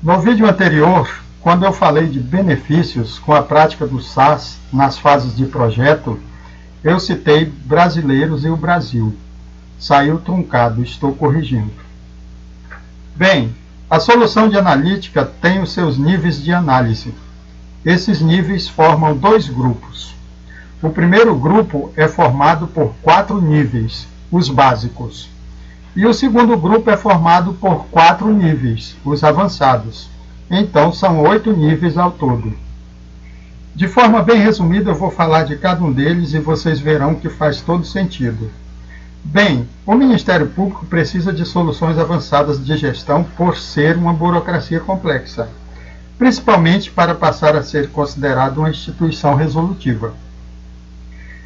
No vídeo anterior, quando eu falei de benefícios com a prática do SAS nas fases de projeto, eu citei brasileiros e o Brasil. Saiu truncado, estou corrigindo. Bem, a solução de analítica tem os seus níveis de análise. Esses níveis formam dois grupos. O primeiro grupo é formado por 4 níveis, os básicos. E o segundo grupo é formado por 4 níveis, os avançados. Então, são 8 níveis ao todo. De forma bem resumida, eu vou falar de cada um deles e vocês verão que faz todo sentido. Bem, o Ministério Público precisa de soluções avançadas de gestão por ser uma burocracia complexa, principalmente para passar a ser considerado uma instituição resolutiva.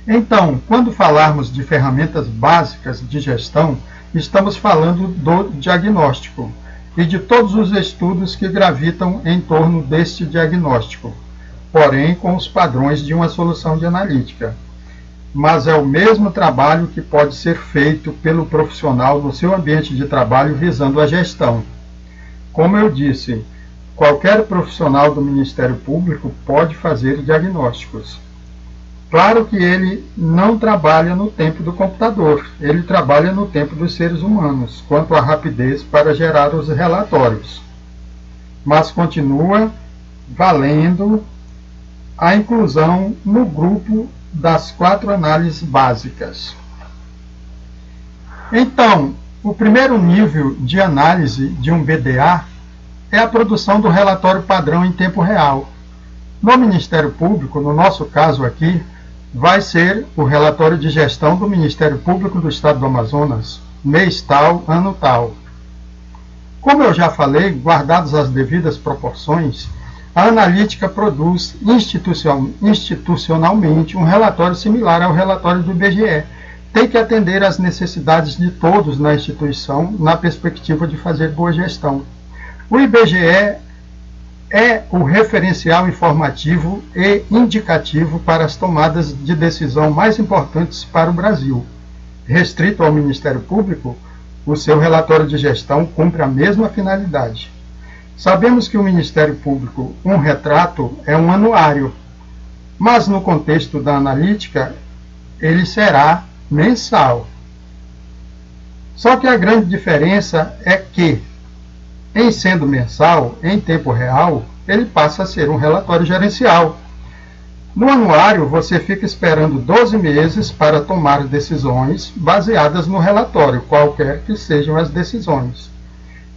Então, quando falarmos de ferramentas básicas de gestão, estamos falando do diagnóstico e de todos os estudos que gravitam em torno deste diagnóstico, porém com os padrões de uma solução de analítica. Mas é o mesmo trabalho que pode ser feito pelo profissional no seu ambiente de trabalho visando a gestão. Como eu disse, qualquer profissional do Ministério Público pode fazer diagnósticos. Claro que ele não trabalha no tempo do computador, ele trabalha no tempo dos seres humanos, quanto à rapidez para gerar os relatórios. Mas continua valendo a inclusão no grupo das 4 análises básicas. Então, o primeiro nível de análise de um BDA é a produção do relatório padrão em tempo real. No Ministério Público, no nosso caso aqui, vai ser o relatório de gestão do Ministério Público do Estado do Amazonas, mês tal, ano tal. Como eu já falei, guardadas as devidas proporções, a analítica produz institucionalmente um relatório similar ao relatório do IBGE. Tem que atender às necessidades de todos na instituição, na perspectiva de fazer boa gestão. O IBGE é o referencial informativo e indicativo para as tomadas de decisão mais importantes para o Brasil. Restrito ao Ministério Público, o seu relatório de gestão cumpre a mesma finalidade. Sabemos que o Ministério Público, um retrato, é um anuário, mas no contexto da analítica, ele será mensal. Só que a grande diferença é que, em sendo mensal, em tempo real, ele passa a ser um relatório gerencial. No anuário, você fica esperando 12 meses para tomar decisões baseadas no relatório, qualquer que sejam as decisões.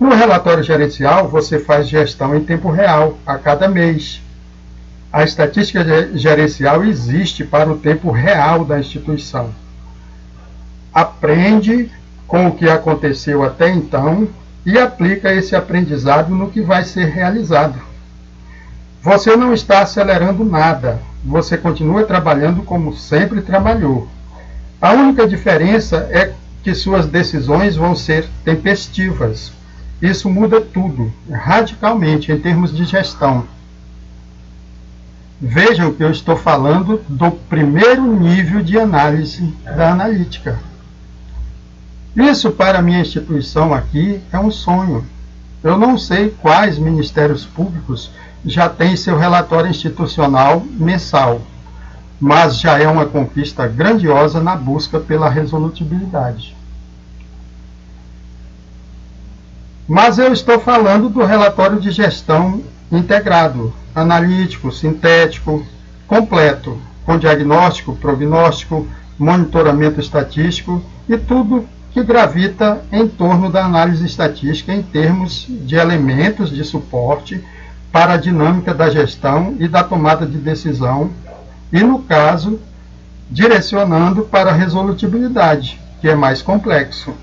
No relatório gerencial, você faz gestão em tempo real, a cada mês. A estatística gerencial existe para o tempo real da instituição. Aprende com o que aconteceu até então e aplica esse aprendizado no que vai ser realizado. Você não está acelerando nada, você continua trabalhando como sempre trabalhou. A única diferença é que suas decisões vão ser tempestivas. Isso muda tudo, radicalmente, em termos de gestão. Vejam que eu estou falando do primeiro nível de análise da analítica. Isso, para a minha instituição aqui, é um sonho. Eu não sei quais ministérios públicos já têm seu relatório institucional mensal, mas já é uma conquista grandiosa na busca pela resolutibilidade. Mas eu estou falando do relatório de gestão integrado, analítico, sintético, completo, com diagnóstico, prognóstico, monitoramento estatístico e tudo que gravita em torno da análise estatística em termos de elementos de suporte para a dinâmica da gestão e da tomada de decisão e, no caso, direcionando para a resolutibilidade, que é mais complexo.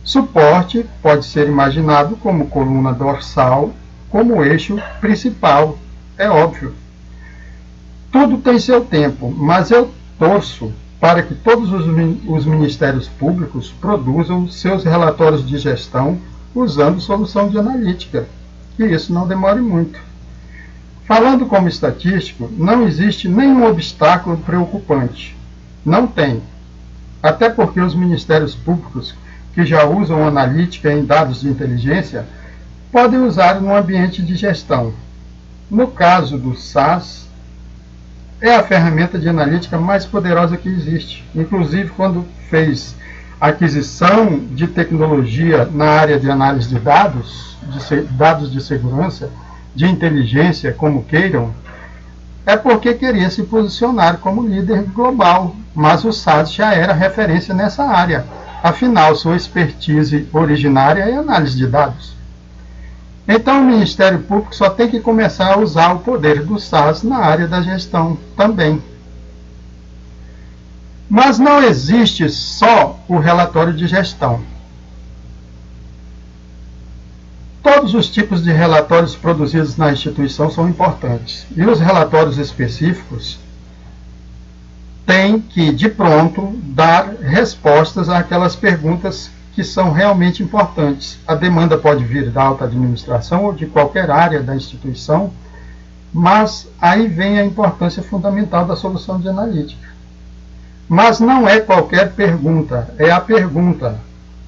Suporte pode ser imaginado como coluna dorsal, como eixo principal, é óbvio. Tudo tem seu tempo, mas eu torço para que todos os ministérios públicos produzam seus relatórios de gestão usando solução de analítica, que isso não demore muito. Falando como estatístico, não existe nenhum obstáculo preocupante. Não tem. Até porque os ministérios públicos que já usam analítica em dados de inteligência podem usar no ambiente de gestão. No caso do SAS, é a ferramenta de analítica mais poderosa que existe. Inclusive, quando fez aquisição de tecnologia na área de análise de dados de segurança, de inteligência, como queiram, é porque queria se posicionar como líder global, mas o SAS já era referência nessa área. Afinal, sua expertise originária é análise de dados. Então, o Ministério Público só tem que começar a usar o poder do SAS na área da gestão também. Mas não existe só o relatório de gestão. Todos os tipos de relatórios produzidos na instituição são importantes. E os relatórios específicos têm que, de pronto, dar respostas àquelas perguntas que são realmente importantes. A demanda pode vir da alta administração ou de qualquer área da instituição, mas aí vem a importância fundamental da solução de analítica. Mas não é qualquer pergunta, é a pergunta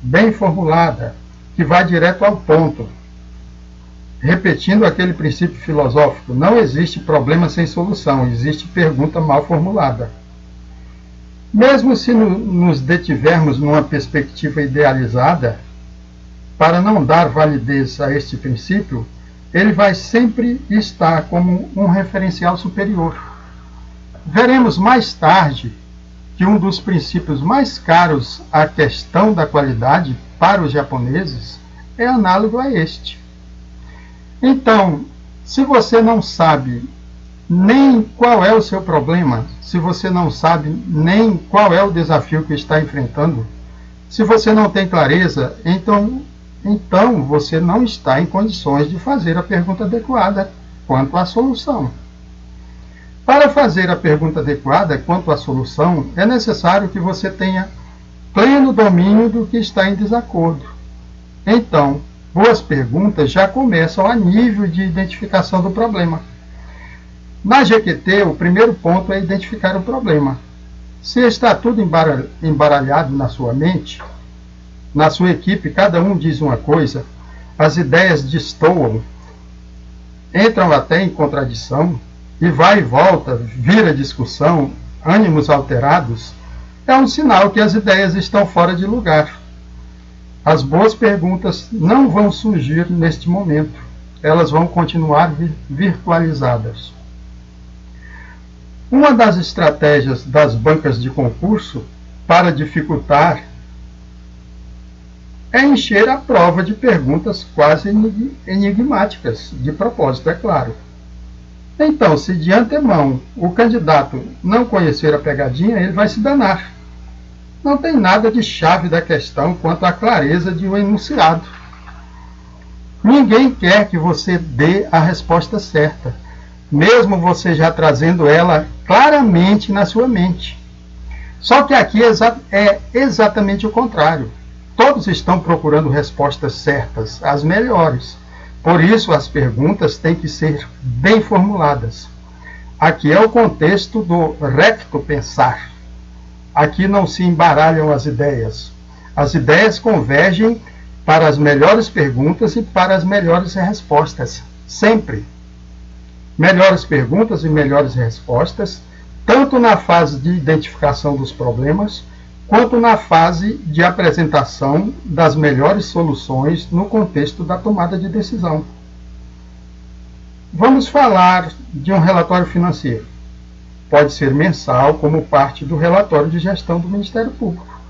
bem formulada, que vai direto ao ponto. Repetindo aquele princípio filosófico, não existe problema sem solução, existe pergunta mal formulada. Mesmo se nos detivermos numa perspectiva idealizada, para não dar validez a este princípio, ele vai sempre estar como um referencial superior. Veremos mais tarde que um dos princípios mais caros à questão da qualidade para os japoneses é análogo a este. Então, se você não sabe nem qual é o seu problema, se você não sabe nem qual é o desafio que está enfrentando, se você não tem clareza, então você não está em condições de fazer a pergunta adequada quanto à solução. Para fazer a pergunta adequada quanto à solução, é necessário que você tenha pleno domínio do que está em desacordo. Então, boas perguntas já começam a nível de identificação do problema. Na GQT, o primeiro ponto é identificar o problema. Se está tudo embaralhado na sua mente, na sua equipe, cada um diz uma coisa, as ideias destoam, entram até em contradição, e vai e volta, vira discussão, ânimos alterados, é um sinal que as ideias estão fora de lugar. As boas perguntas não vão surgir neste momento, elas vão continuar virtualizadas. Uma das estratégias das bancas de concurso para dificultar é encher a prova de perguntas quase enigmáticas, de propósito, é claro. Então, se de antemão o candidato não conhecer a pegadinha, ele vai se danar. Não tem nada de chave da questão quanto à clareza de um enunciado. Ninguém quer que você dê a resposta certa, mesmo você já trazendo ela claramente na sua mente. Só que aqui é exatamente o contrário. Todos estão procurando respostas certas, as melhores. Por isso, as perguntas têm que ser bem formuladas. Aqui é o contexto do recto pensar. Aqui não se embaralham as ideias. As ideias convergem para as melhores perguntas e para as melhores respostas. Sempre. Melhores perguntas e melhores respostas, tanto na fase de identificação dos problemas, quanto na fase de apresentação das melhores soluções no contexto da tomada de decisão. Vamos falar de um relatório financeiro. Pode ser mensal, como parte do relatório de gestão do Ministério Público,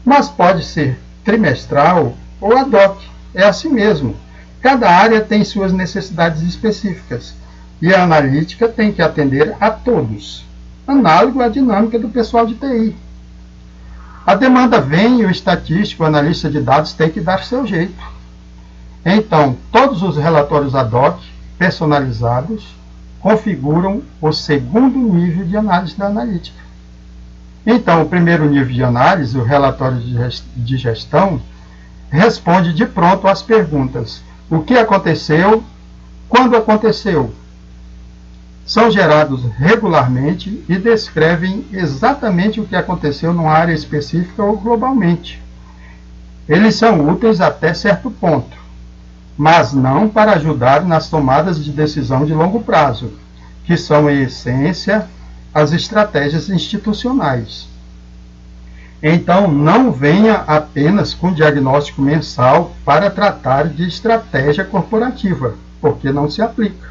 mas pode ser trimestral ou ad hoc. É assim mesmo. Cada área tem suas necessidades específicas e a analítica tem que atender a todos, análogo à dinâmica do pessoal de TI. A demanda vem e o estatístico, o analista de dados, tem que dar seu jeito. Então, todos os relatórios ad hoc, personalizados, configuram o segundo nível de análise da analítica. Então, o primeiro nível de análise, o relatório de gestão, responde de pronto às perguntas: o que aconteceu, quando aconteceu. São gerados regularmente e descrevem exatamente o que aconteceu numa área específica ou globalmente. Eles são úteis até certo ponto. mas não para ajudar nas tomadas de decisão de longo prazo, que são, em essência, as estratégias institucionais. Então, não venha apenas com diagnóstico mensal para tratar de estratégia corporativa, porque não se aplica.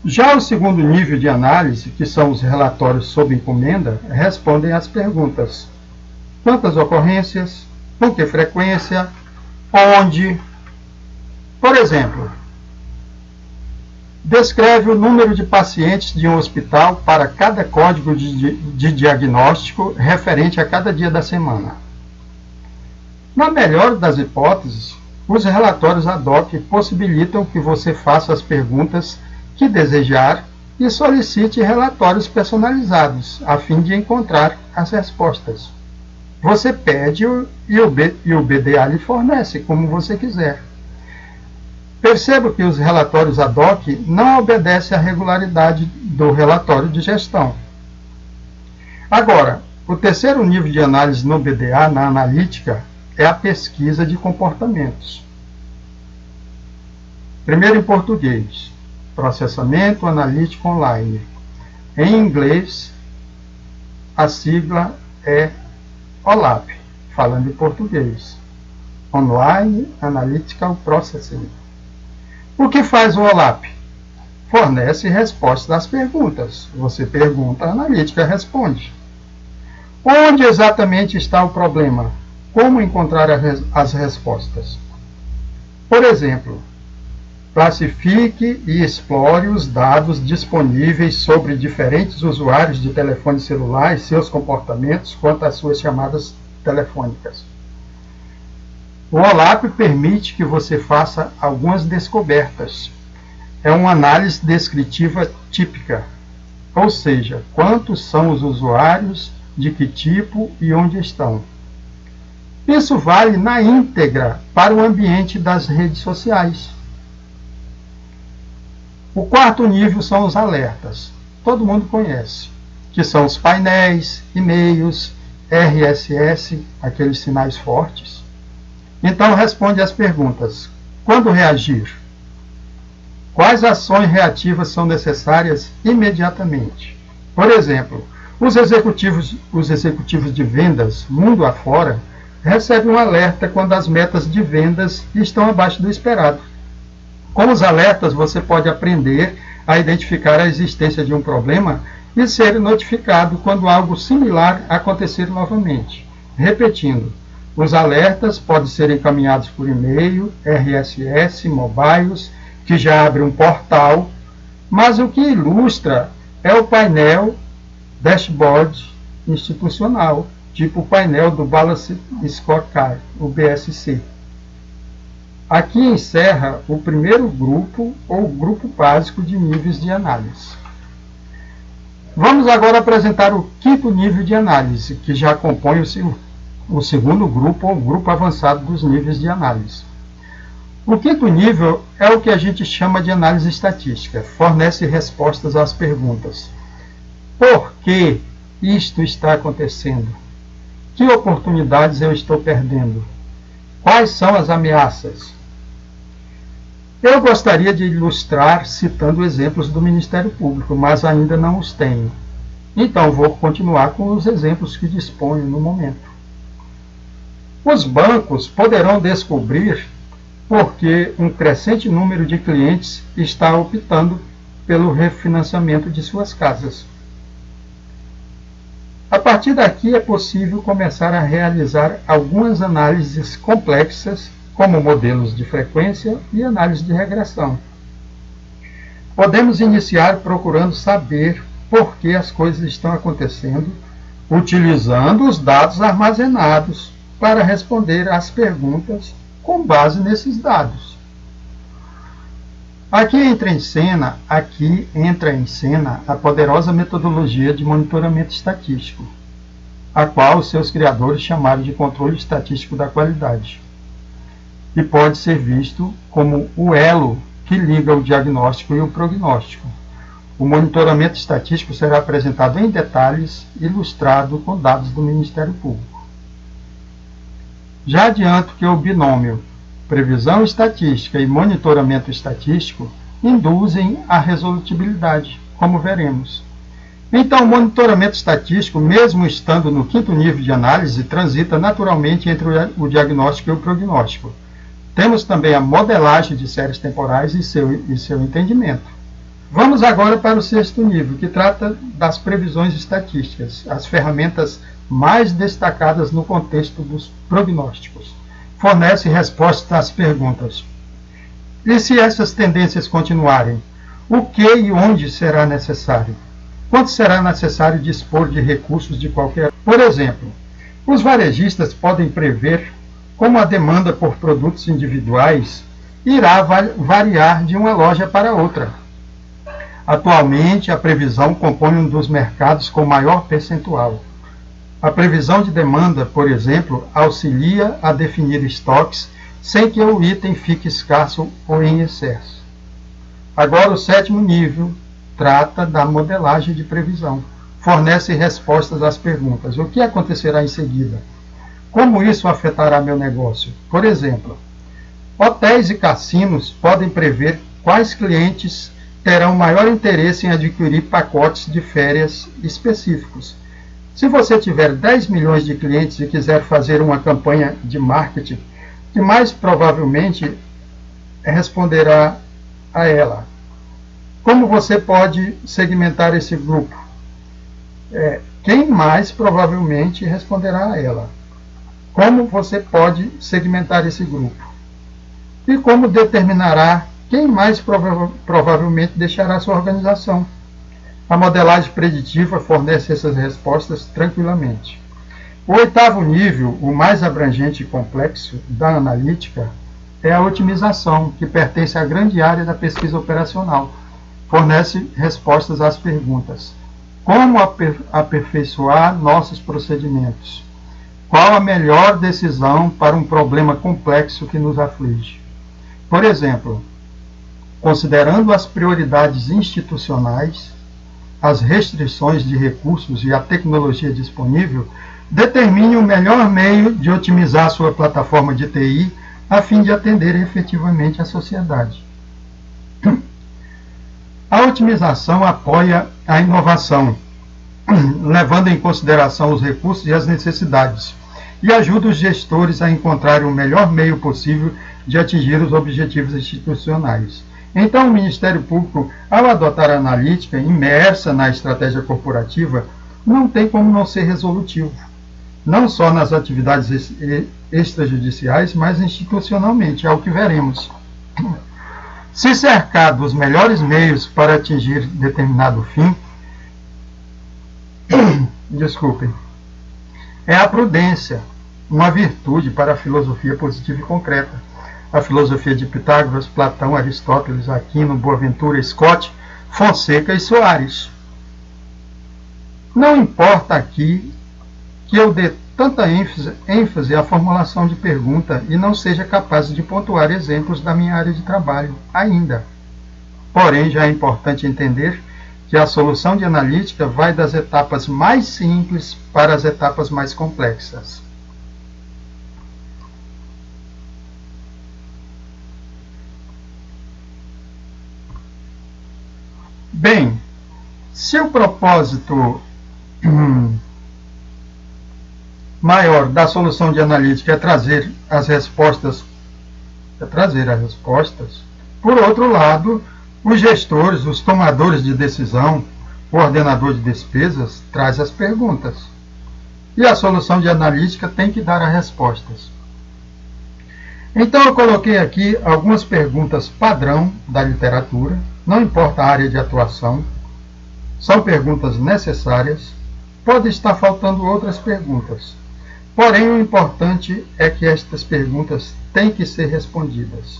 Já o segundo nível de análise, que são os relatórios sob encomenda, respondem às perguntas: quantas ocorrências, com que frequência, onde. Por exemplo, descreve o número de pacientes de um hospital para cada código de diagnóstico referente a cada dia da semana. Na melhor das hipóteses, os relatórios ad hoc possibilitam que você faça as perguntas que desejar e solicite relatórios personalizados, a fim de encontrar as respostas. Você pede e o BDA lhe fornece, como você quiser. Perceba que os relatórios ad hoc não obedecem à regularidade do relatório de gestão. Agora, o terceiro nível de análise no BDA, na analítica, é a pesquisa de comportamentos. Primeiro em português, processamento analítico online. Em inglês, a sigla é OLAP, falando em português, Online Analytical Processing. O que faz o OLAP? Fornece respostas às perguntas. Você pergunta, a analítica responde. Onde exatamente está o problema? Como encontrar as respostas? Por exemplo, classifique e explore os dados disponíveis sobre diferentes usuários de telefone celular e seus comportamentos quanto às suas chamadas telefônicas. O OLAP permite que você faça algumas descobertas. É uma análise descritiva típica, ou seja, quantos são os usuários, de que tipo e onde estão. Isso vale na íntegra para o ambiente das redes sociais. O quarto nível são os alertas. Todo mundo conhece, que são os painéis, e-mails, RSS, aqueles sinais fortes. Então responde às perguntas: quando reagir? Quais ações reativas são necessárias imediatamente? Por exemplo, os executivos de vendas, mundo afora, recebem um alerta quando as metas de vendas estão abaixo do esperado. Com os alertas, você pode aprender a identificar a existência de um problema e ser notificado quando algo similar acontecer novamente. Repetindo, os alertas podem ser encaminhados por e-mail, RSS, mobiles, que já abre um portal, mas o que ilustra é o painel dashboard institucional, tipo o painel do Balanced Scorecard, o BSC. Aqui encerra o primeiro grupo ou grupo básico de níveis de análise. Vamos agora apresentar o quinto nível de análise, que já compõe o segundo grupo ou grupo avançado dos níveis de análise. O quinto nível é o que a gente chama de análise estatística. Fornece respostas às perguntas: por que isto está acontecendo? Que oportunidades eu estou perdendo? Quais são as ameaças? Eu gostaria de ilustrar citando exemplos do Ministério Público, mas ainda não os tenho. Então vou continuar com os exemplos que disponho no momento. Os bancos poderão descobrir porque um crescente número de clientes está optando pelo refinanciamento de suas casas. A partir daqui é possível começar a realizar algumas análises complexas, como modelos de frequência e análise de regressão. Podemos iniciar procurando saber por que as coisas estão acontecendo, utilizando os dados armazenados para responder às perguntas com base nesses dados. Aqui entra em cena a poderosa metodologia de monitoramento estatístico, a qual os seus criadores chamaram de controle estatístico da qualidade, e pode ser visto como o elo que liga o diagnóstico e o prognóstico. O monitoramento estatístico será apresentado em detalhes, ilustrado com dados do Ministério Público. Já adianto que o binômio previsão estatística e monitoramento estatístico induzem a resolutibilidade, como veremos. Então, o monitoramento estatístico, mesmo estando no quinto nível de análise, transita naturalmente entre o diagnóstico e o prognóstico. Temos também a modelagem de séries temporais e seu entendimento. Vamos agora para o sexto nível, que trata das previsões estatísticas, as ferramentas mais destacadas no contexto dos prognósticos. Fornece respostas às perguntas: e se essas tendências continuarem, o que e onde será necessário? Quanto será necessário dispor de recursos de qualquer... Por exemplo, os varejistas podem prever como a demanda por produtos individuais irá variar de uma loja para outra. Atualmente, a previsão compõe um dos mercados com maior percentual. A previsão de demanda, por exemplo, auxilia a definir estoques sem que o item fique escasso ou em excesso. Agora, o sétimo nível trata da modelagem de previsão. Fornece respostas às perguntas: o que acontecerá em seguida? Como isso afetará meu negócio? Por exemplo, hotéis e cassinos podem prever quais clientes terão maior interesse em adquirir pacotes de férias específicos. Se você tiver 10 milhões de clientes e quiser fazer uma campanha de marketing, que mais provavelmente responderá a ela. Como você pode segmentar esse grupo? Quem mais provavelmente responderá a ela? Como você pode segmentar esse grupo? E como determinará quem mais provavelmente deixará sua organização? A modelagem preditiva fornece essas respostas tranquilamente. O oitavo nível, o mais abrangente e complexo da analítica, é a otimização, que pertence à grande área da pesquisa operacional. Fornece respostas às perguntas: como aperfeiçoar nossos procedimentos? Qual a melhor decisão para um problema complexo que nos aflige? Por exemplo, considerando as prioridades institucionais, as restrições de recursos e a tecnologia disponível, determine o melhor meio de otimizar sua plataforma de TI a fim de atender efetivamente a sociedade. A otimização apoia a inovação, levando em consideração os recursos e as necessidades, e ajuda os gestores a encontrarem o melhor meio possível de atingir os objetivos institucionais. Então, o Ministério Público, ao adotar a analítica imersa na estratégia corporativa, não tem como não ser resolutivo, não só nas atividades extrajudiciais, mas institucionalmente, é o que veremos. Se cercar dos melhores meios para atingir determinado fim, é a prudência, uma virtude para a filosofia positiva e concreta. A filosofia de Pitágoras, Platão, Aristóteles, Aquino, Boaventura, Scott, Fonseca e Soares. Não importa aqui que eu dê tanta ênfase à formulação de pergunta e não seja capaz de pontuar exemplos da minha área de trabalho ainda. Porém, já é importante entender que a solução de analítica vai das etapas mais simples para as etapas mais complexas. Bem, se o propósito maior da solução de analítica é trazer as respostas, por outro lado, os gestores, os tomadores de decisão, o ordenador de despesas, traz as perguntas. E a solução de analítica tem que dar as respostas. Então eu coloquei aqui algumas perguntas padrão da literatura, não importa a área de atuação, são perguntas necessárias, pode estar faltando outras perguntas. Porém, o importante é que estas perguntas têm que ser respondidas,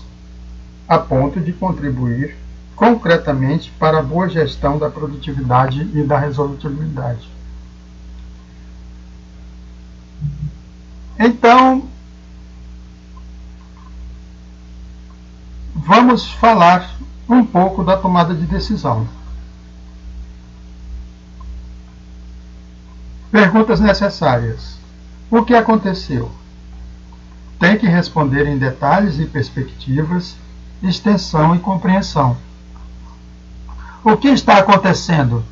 a ponto de contribuir concretamente para a boa gestão da produtividade e da resolutibilidade. Então, vamos falar um pouco da tomada de decisão. Perguntas necessárias. O que aconteceu? tem que responder em detalhes e perspectivas, extensão e compreensão. O que está acontecendo?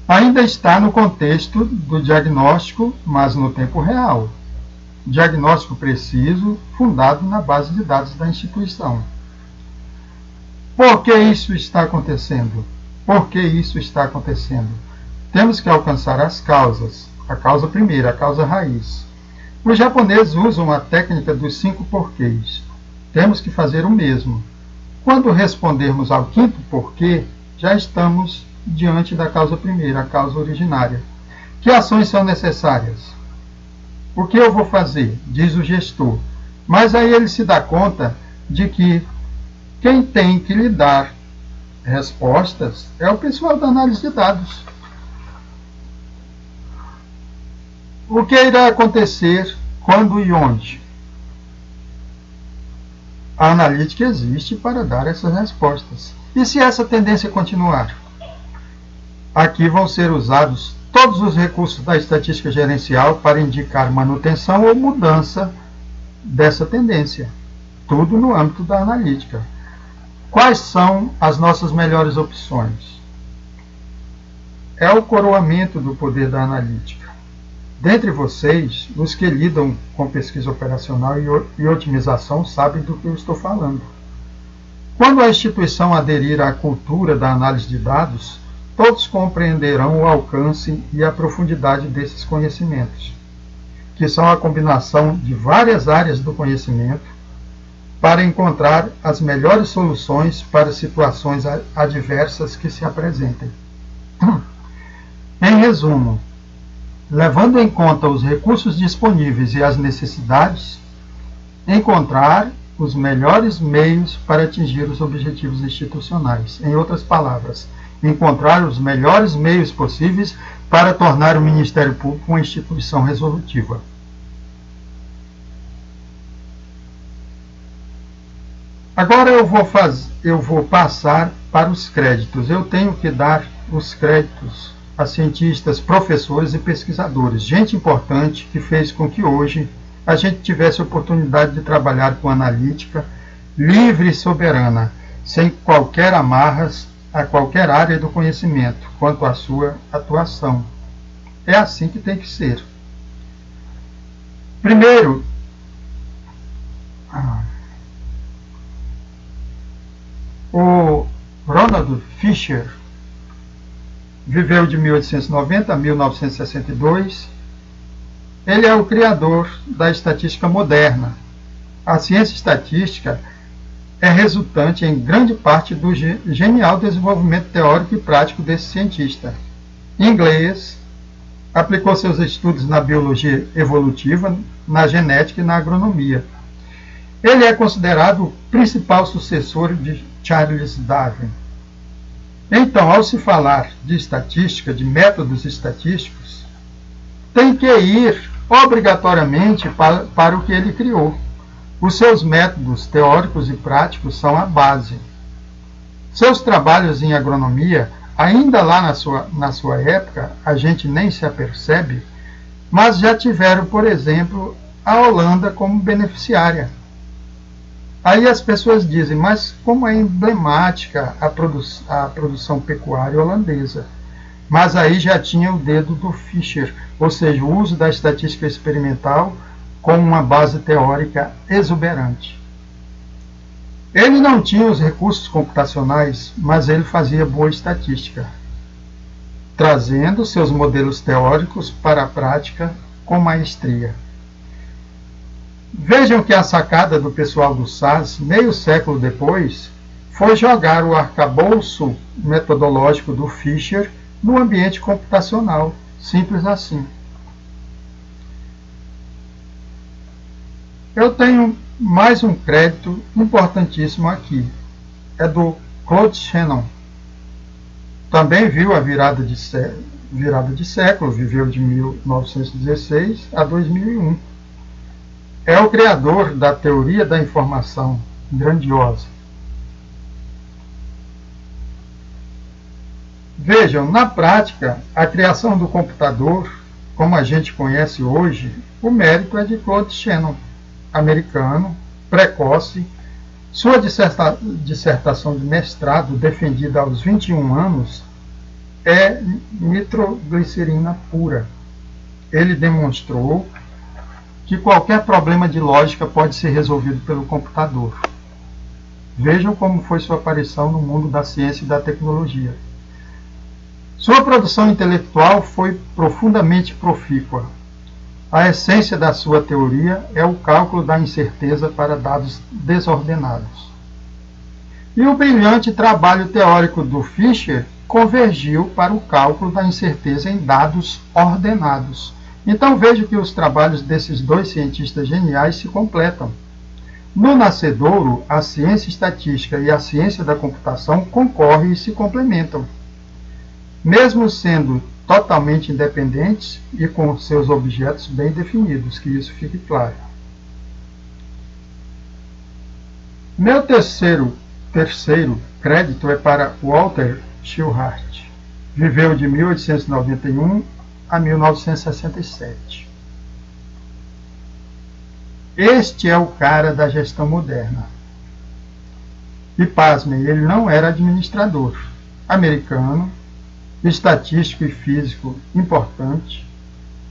Ainda está no contexto do diagnóstico, mas no tempo real. Diagnóstico preciso, fundado na base de dados da instituição. Por que isso está acontecendo? Por que isso está acontecendo? Temos que alcançar as causas. A causa primeira, a causa raiz. Os japoneses usam a técnica dos 5 porquês. Temos que fazer o mesmo. Quando respondermos ao 5º porquê, já estamos diante da causa primeira, a causa originária. Que ações são necessárias? O que eu vou fazer? Diz o gestor. Mas aí ele se dá conta de que quem tem que lhe dar respostas é o pessoal da análise de dados. O que irá acontecer quando e onde? A analítica existe para dar essas respostas. E se essa tendência continuar? Aqui vão ser usados todos os recursos da estatística gerencial para indicar manutenção ou mudança dessa tendência. Tudo no âmbito da analítica. Quais são as nossas melhores opções? É o coroamento do poder da analítica. Dentre vocês, os que lidam com pesquisa operacional e otimização sabem do que eu estou falando. Quando a instituição aderir à cultura da análise de dados, todos compreenderão o alcance e a profundidade desses conhecimentos, que são a combinação de várias áreas do conhecimento para encontrar as melhores soluções para situações adversas que se apresentem. Em resumo, levando em conta os recursos disponíveis e as necessidades, encontrar os melhores meios para atingir os objetivos institucionais. Em outras palavras, encontrar os melhores meios possíveis para tornar o Ministério Público uma instituição resolutiva. Agora eu vou passar para os créditos. Eu tenho que dar os créditos a cientistas, professores e pesquisadores, gente importante que fez com que hoje a gente tivesse a oportunidade de trabalhar com analítica livre e soberana, sem qualquer amarras a qualquer área do conhecimento quanto à sua atuação. É assim que tem que ser. Primeiro, o Ronald Fisher viveu de 1890 a 1962. Ele é o criador da estatística moderna. A ciência estatística é resultante em grande parte do genial desenvolvimento teórico e prático desse cientista. Inglês, aplicou seus estudos na biologia evolutiva, na genética e na agronomia. Ele é considerado o principal sucessor de Charles Darwin. Então, ao se falar de estatística, de métodos estatísticos, tem que ir obrigatoriamente para o que ele criou. Os seus métodos teóricos e práticos são a base. Seus trabalhos em agronomia, ainda lá na sua época, a gente nem se apercebe, mas já tiveram, por exemplo, a Holanda como beneficiária. Aí as pessoas dizem, mas como é emblemática a produção pecuária holandesa. Mas aí já tinha o dedo do Fisher, ou seja, o uso da estatística experimental como uma base teórica exuberante. Ele não tinha os recursos computacionais, mas ele fazia boa estatística, trazendo seus modelos teóricos para a prática com maestria. Vejam que a sacada do pessoal do SAS, meio século depois, foi jogar o arcabouço metodológico do Fisher no ambiente computacional. Simples assim. Eu tenho mais um crédito importantíssimo aqui. É do Claude Shannon. Também viu a virada de século, viveu de 1916 a 2001. É o criador da teoria da informação, grandiosa. Vejam, na prática, a criação do computador como a gente conhece hoje, o mérito é de Claude Shannon, americano, precoce. Sua dissertação de mestrado, defendida aos 21 anos, é nitroglicerina pura. Ele demonstrou que qualquer problema de lógica pode ser resolvido pelo computador. Vejam como foi sua aparição no mundo da ciência e da tecnologia. Sua produção intelectual foi profundamente profícua. A essência da sua teoria é o cálculo da incerteza para dados desordenados. E o brilhante trabalho teórico do Fisher convergiu para o cálculo da incerteza em dados ordenados. Então veja que os trabalhos desses dois cientistas geniais se completam. No nascedouro, a ciência estatística e a ciência da computação concorrem e se complementam. Mesmo sendo totalmente independentes e com seus objetos bem definidos, que isso fique claro. Meu terceiro crédito é para Walter Shillhart. Viveu de 1891 a 1967. Este é o cara da gestão moderna. E pasmem, ele não era administrador. Americano, estatístico e físico importante,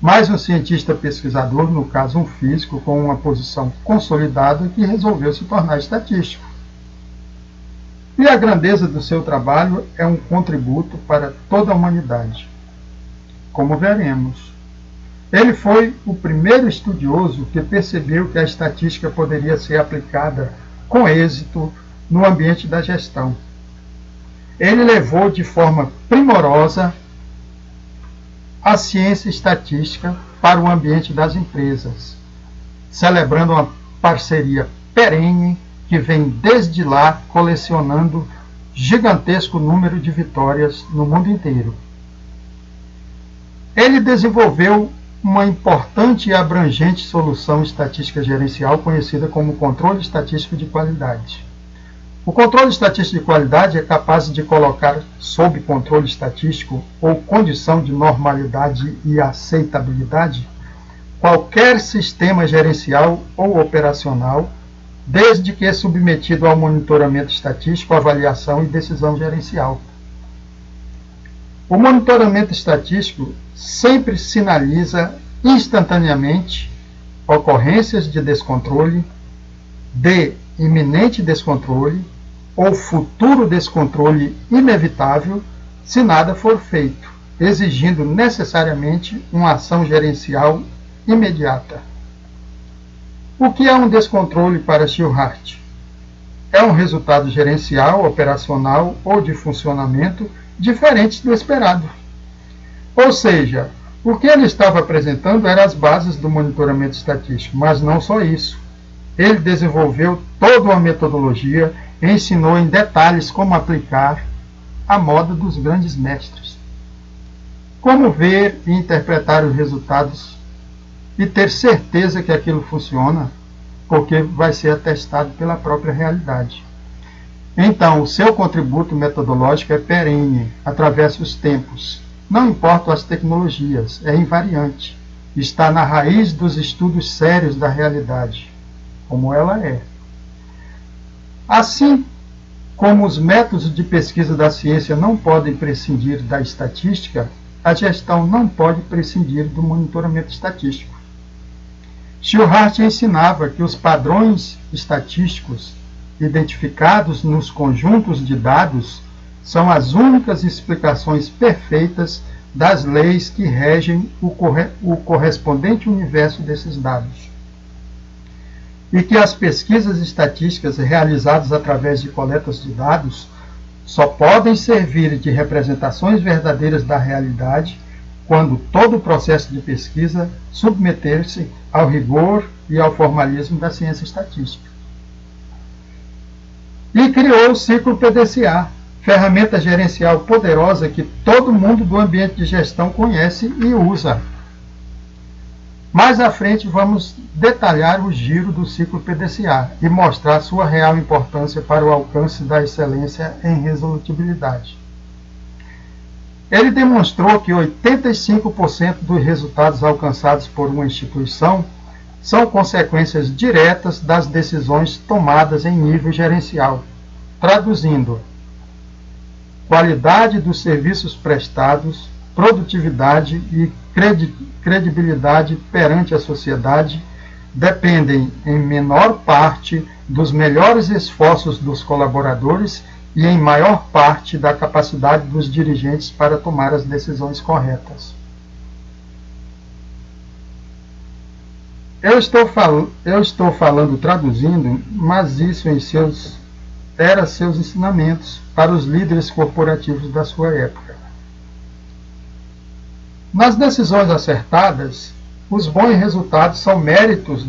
mais um cientista pesquisador, no caso um físico com uma posição consolidada que resolveu se tornar estatístico. E a grandeza do seu trabalho é um contributo para toda a humanidade. Como veremos, ele foi o primeiro estudioso que percebeu que a estatística poderia ser aplicada com êxito no ambiente da gestão. Ele levou de forma primorosa a ciência estatística para o ambiente das empresas, celebrando uma parceria perene que vem desde lá colecionando gigantesco número de vitórias no mundo inteiro. Ele desenvolveu uma importante e abrangente solução estatística gerencial conhecida como controle estatístico de qualidade. O controle estatístico de qualidade é capaz de colocar sob controle estatístico ou condição de normalidade e aceitabilidade qualquer sistema gerencial ou operacional, desde que é submetido ao monitoramento estatístico, avaliação e decisão gerencial. O monitoramento estatístico sempre sinaliza instantaneamente ocorrências de descontrole, de iminente descontrole ou futuro descontrole inevitável se nada for feito, exigindo necessariamente uma ação gerencial imediata. O que é um descontrole para Shillhart? É um resultado gerencial, operacional ou de funcionamento diferente do esperado. Ou seja, o que ele estava apresentando eram as bases do monitoramento estatístico, mas não só isso. Ele desenvolveu toda uma metodologia e ensinou em detalhes como aplicar a moda dos grandes mestres. Como ver e interpretar os resultados e ter certeza que aquilo funciona, porque vai ser atestado pela própria realidade. Então, o seu contributo metodológico é perene, atravessa os tempos. Não importam as tecnologias, é invariante. Está na raiz dos estudos sérios da realidade, como ela é. Assim como os métodos de pesquisa da ciência não podem prescindir da estatística, a gestão não pode prescindir do monitoramento estatístico. Shillhart ensinava que os padrões estatísticos identificados nos conjuntos de dados são as únicas explicações perfeitas das leis que regem o correspondente universo desses dados. E que as pesquisas estatísticas realizadas através de coletas de dados só podem servir de representações verdadeiras da realidade quando todo o processo de pesquisa submeter-se ao rigor e ao formalismo da ciência estatística. E criou o ciclo PDCA, ferramenta gerencial poderosa que todo mundo do ambiente de gestão conhece e usa. Mais à frente vamos detalhar o giro do ciclo PDCA e mostrar sua real importância para o alcance da excelência em resolutibilidade. Ele demonstrou que 85% dos resultados alcançados por uma instituição são consequências diretas das decisões tomadas em nível gerencial. Traduzindo, qualidade dos serviços prestados, produtividade e credibilidade perante a sociedade dependem, em menor parte, dos melhores esforços dos colaboradores e, em maior parte, da capacidade dos dirigentes para tomar as decisões corretas. Eu estou falando traduzindo, mas isso era seus ensinamentos para os líderes corporativos da sua época. Nas decisões acertadas, os bons resultados são méritos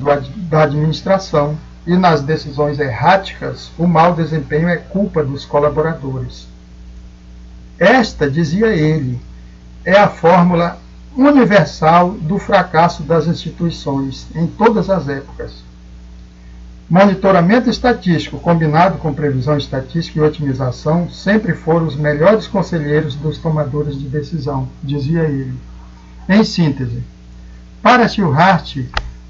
da administração, e nas decisões erráticas, o mau desempenho é culpa dos colaboradores. Esta, dizia ele, é a fórmula universal do fracasso das instituições em todas as épocas. Monitoramento estatístico combinado com previsão estatística e otimização sempre foram os melhores conselheiros dos tomadores de decisão, dizia ele. Em síntese, para Shillhart,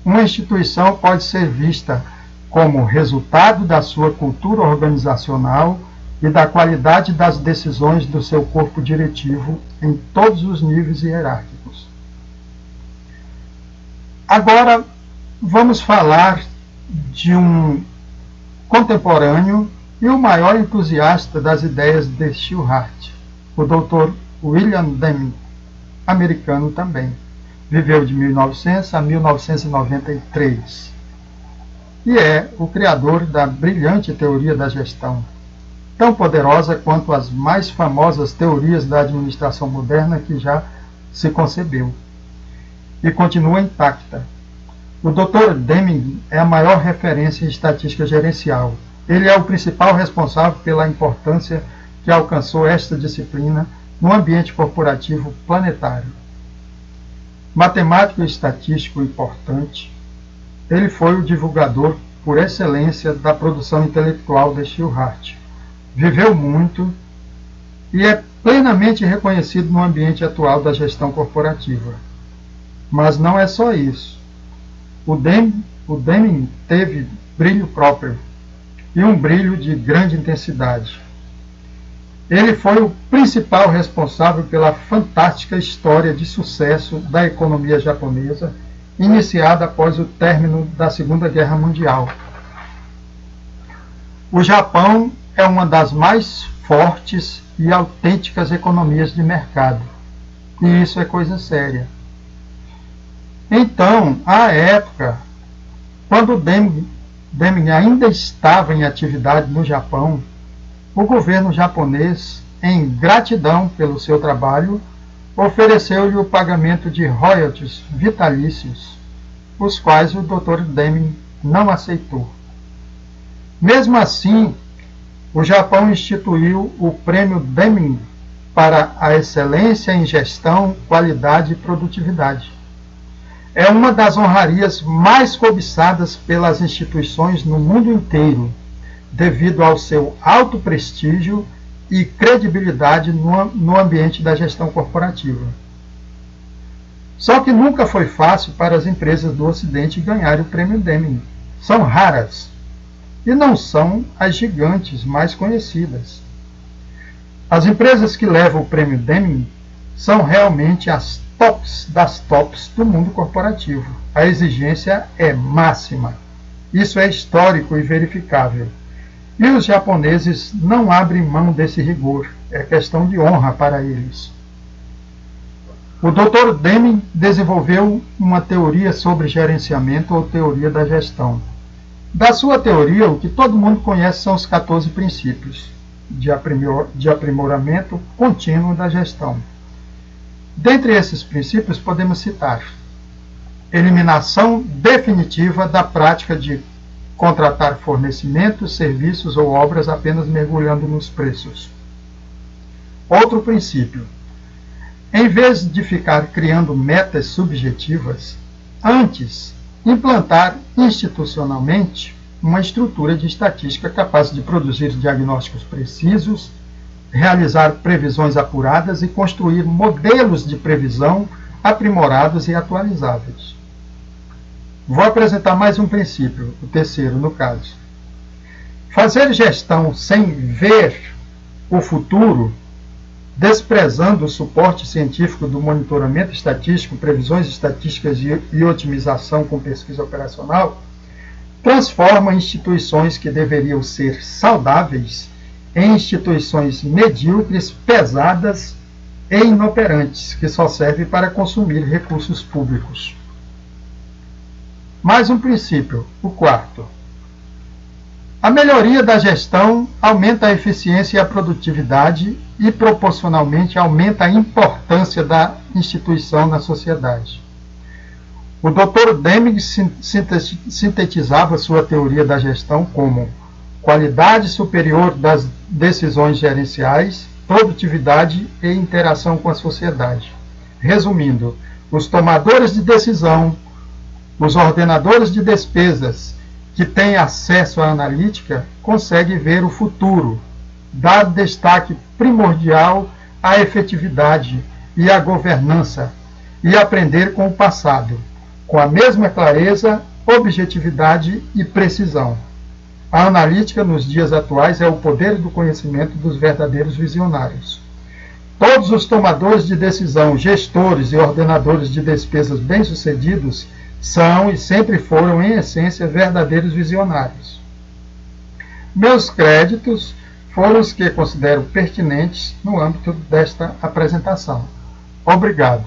uma instituição pode ser vista como resultado da sua cultura organizacional e da qualidade das decisões do seu corpo diretivo em todos os níveis hierárquicos. Agora, vamos falar de um contemporâneo e o maior entusiasta das ideias de Shillhart, o Dr. William Deming, americano também. Viveu de 1900 a 1993 e é o criador da brilhante teoria da gestão, tão poderosa quanto as mais famosas teorias da administração moderna que já se concebeu, e continua intacta. O Dr. Deming é a maior referência em estatística gerencial. Ele é o principal responsável pela importância que alcançou esta disciplina no ambiente corporativo planetário. Matemático e estatístico importante, ele foi o divulgador por excelência da produção intelectual de Shillhart. Viveu muito e é plenamente reconhecido no ambiente atual da gestão corporativa. Mas não é só isso. O Deming teve brilho próprio e um brilho de grande intensidade. Ele foi o principal responsável pela fantástica história de sucesso da economia japonesa, iniciada após o término da Segunda Guerra Mundial. O Japão é uma das mais fortes e autênticas economias de mercado, e isso é coisa séria. Então, à época, quando Deming ainda estava em atividade no Japão, o governo japonês, em gratidão pelo seu trabalho, ofereceu-lhe o pagamento de royalties vitalícios, os quais o Dr. Deming não aceitou. Mesmo assim, o Japão instituiu o Prêmio Deming para a excelência em gestão, qualidade e produtividade. É uma das honrarias mais cobiçadas pelas instituições no mundo inteiro, devido ao seu alto prestígio e credibilidade no ambiente da gestão corporativa. Só que nunca foi fácil para as empresas do Ocidente ganharem o Prêmio Deming. São raras e não são as gigantes mais conhecidas. As empresas que levam o Prêmio Deming são realmente as tops das tops do mundo corporativo. A exigência é máxima. Isso é histórico e verificável. E os japoneses não abrem mão desse rigor. É questão de honra para eles. O Dr. Deming desenvolveu uma teoria sobre gerenciamento ou teoria da gestão. Da sua teoria, o que todo mundo conhece são os 14 princípios de aprimoramento contínuo da gestão. Dentre esses princípios, podemos citar: eliminação definitiva da prática de contratar fornecimentos, serviços ou obras apenas mergulhando nos preços. Outro princípio: em vez de ficar criando metas subjetivas, antes implantar institucionalmente uma estrutura de estatística capaz de produzir diagnósticos precisos realizar previsões apuradas e construir modelos de previsão aprimorados e atualizáveis. Vou apresentar mais um princípio, o terceiro no caso. Fazer gestão sem ver o futuro, desprezando o suporte científico do monitoramento estatístico, previsões estatísticas e otimização com pesquisa operacional, transforma instituições que deveriam ser saudáveis em instituições medíocres, pesadas e inoperantes, que só servem para consumir recursos públicos. Mais um princípio, o quarto. A melhoria da gestão aumenta a eficiência e a produtividade e, proporcionalmente, aumenta a importância da instituição na sociedade. O Dr. Deming sintetizava sua teoria da gestão como qualidade superior das decisões gerenciais, produtividade e interação com a sociedade. Resumindo, os tomadores de decisão, os ordenadores de despesas que têm acesso à analítica conseguem ver o futuro, dar destaque primordial à efetividade e à governança e aprender com o passado, com a mesma clareza, objetividade e precisão. A analítica nos dias atuais é o poder do conhecimento dos verdadeiros visionários. Todos os tomadores de decisão, gestores e ordenadores de despesas bem-sucedidos são e sempre foram, em essência, verdadeiros visionários. Meus créditos foram os que considero pertinentes no âmbito desta apresentação. Obrigado.